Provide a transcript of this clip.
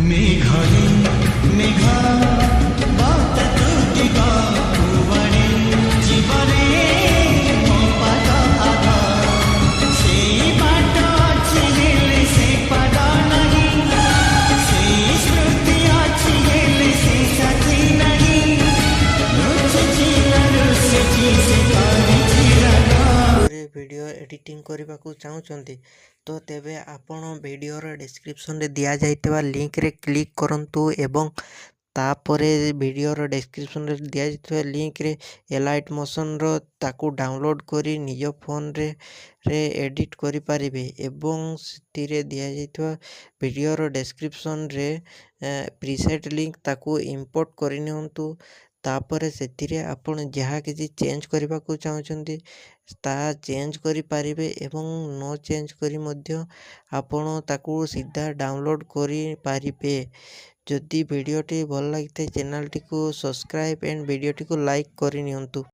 मेघारे मेघा बात तुटिका कुवरे जीवरे मो पाद आधा से बाट अछि हेले से पद नहीं से स्मृति अछि हेले से साथी नहीं रुचि रुचि से पारी लगा वीडियो एडिटिंग करने को चाहते तो तेबे आपण वीडियोर डिस्क्रिप्शन रे दिया जाइतबा लिंक रे क्लिक करंतु एवं तापरे वीडियोर डिस्क्रिप्शन रे दिया जाइतबा लिंक रे एलाइट मोशन रो ताकू डाउनलोड करी निज फोन रे एडिट करि पारिबे एवं सितिरे दिया जाइतबा वीडियोर डिस्क्रिप्शन रे प्रीसेट लिंक ताकू इंपोर्ट करि नियंतु तापर से आपण जहाँ किसी चेंज करने को चाहते ताहा चेंज करि पारिबे एवं नो चेंज करी मध्य आपण ताकू सीधा डाउनलोड करि पारिबे। जदि वीडियोटी भल लगी चैनल टी को सब्सक्राइब एंड वीडियोटी को लाइक करि नियंतु।